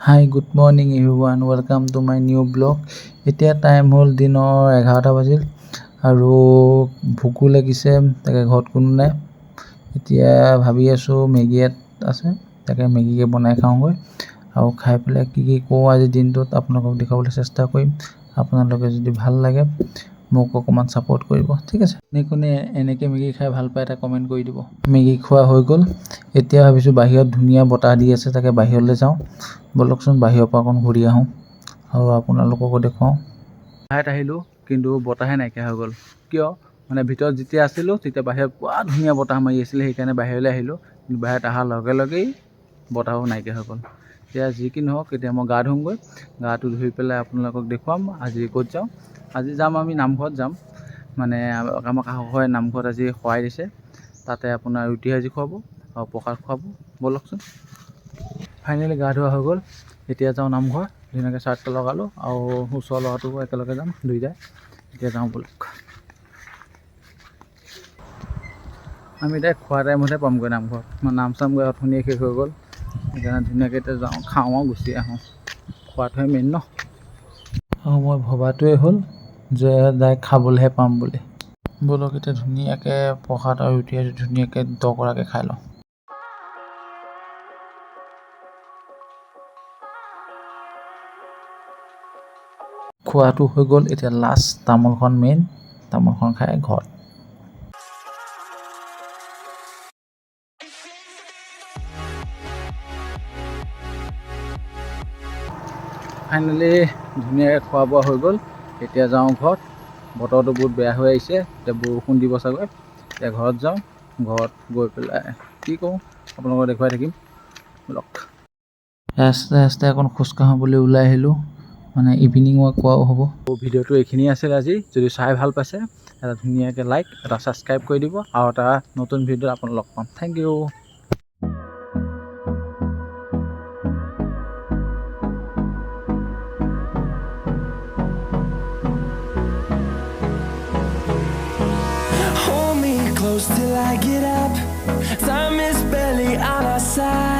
Hi good morning everyone welcome to my new blog. এতিয়া time হ'ল দিনৰ 11টা বাজিল আৰু ভোকো লাগিছে, তাকে ঘৰত কোনো নাই। এতিয়া ভাবি আছোঁ মেগী আছে, তাকে মেগীকে বনাই খাওঁগৈ আৰু খাই পেলাই কি কৰোঁ আজিৰ দিনটোত আপোনালোকক দেখাবলৈ চেষ্টা কৰিম। আপোনালোকে যদি ভাল লাগে মোক অকণমান ছাপোৰ্ট কৰিব, ঠিক আছে। কোনে এনেকৈ মেগী খাই ভাল পায় এটা কমেণ্ট কৰি দিব। মেগী খোৱা হৈ গ'ল, এতিয়া ভাবিছোঁ বাহিৰত ধুনীয়া বতাহ দি আছে, তাকে বাহিৰলৈ যাওঁ। ব'লকচোন বাহিৰৰ পৰা অকণ ঘূৰি আহোঁ আৰু আপোনালোককো দেখুৱাওঁ। বাহিৰত আহিলোঁ কিন্তু বতাহে নাইকিয়া হৈ গ'ল। কিয় মানে ভিতৰত যেতিয়া আছিলোঁ তেতিয়া বাহিৰত পুৰা ধুনীয়া বতাহ মাৰি আছিলে, সেইকাৰণে বাহিৰলৈ আহিলোঁ। কিন্তু বাহিৰত অহাৰ লগে লগেই বতাহো নাইকিয়া হৈ গ'ল। এতিয়া যি কি নহওক, এতিয়া মই গা ধুমগৈ, গাটো ধুই পেলাই আপোনালোকক দেখুৱাম আজি ক'ত যাওঁ। আজি যাম আমি নামঘৰত যাম, মানে আমাৰ কাষৰ নামঘৰত আজি শৰাই দিছে, তাতে আপোনাৰ ৰুটি ভাজি খুৱাব আৰু প্ৰসাদ খুৱাব। ব'লকচোন। ফাইনেলি গা ধোৱা হৈ গ'ল, এতিয়া যাওঁ নামঘৰ। ধুনীয়াকৈ চাৰ্টটো লগালোঁ আৰু ওচৰৰ ল'ৰাটোকো একেলগে যাম দুইটাই। এতিয়া যাওঁ ব'লক। আমি এতিয়া খোৱা টাইমতহে পামগৈ নামঘৰত, নাম চাম গৈ অথনিয়ে শেষ হৈ গ'ল, সেইকাৰণে ধুনীয়াকৈ এতিয়া যাওঁ, খাওঁ আৰু গুচি আহোঁ। খোৱাটোহে মেইন ন। আৰু মই ভবাটোৱে হ'ল যে ডাইৰেক্ট খাবলৈহে পাম বুলি। ব'লক এতিয়া ধুনীয়াকৈ প্ৰসাদ আৰু ৰুটি ধুনীয়াকৈ দগৰাকৈ খাই লওঁ। খোৱাটো হৈ গ'ল, এতিয়া লাষ্ট তামোলখন মেইন, তামোলখন খাই ঘৰত। ফাইনেলি ধুনীয়াকৈ খোৱা বোৱা হৈ গ'ল, এতিয়া যাওঁ ঘৰত। বতৰটো বহুত বেয়া হৈ আহিছে, এতিয়া বৰষুণ দিব চাগৈ। এতিয়া ঘৰত যাওঁ, ঘৰত গৈ পেলাই কি কৰোঁ আপোনালোকক দেখুৱাই থাকিম। ব'লক। ৰাস্তাই ৰাস্তাই অকণ খোজকাঢ়োঁ বুলি ওলাই আহিলোঁ, মানে ইভিনিং ৱাক কৰাও হ'ব। ভিডিঅ'টো এইখিনিয়ে আছিল আজি। যদি চাই ভাল পাইছে এটা ধুনীয়াকৈ লাইক, এটা ছাবস্ক্ৰাইব কৰি দিব আৰু এটা নতুন ভিডিঅ'ত আপোনালোক লগ পাম। Thank you. Hold me close till I get up. Time is barely on our side.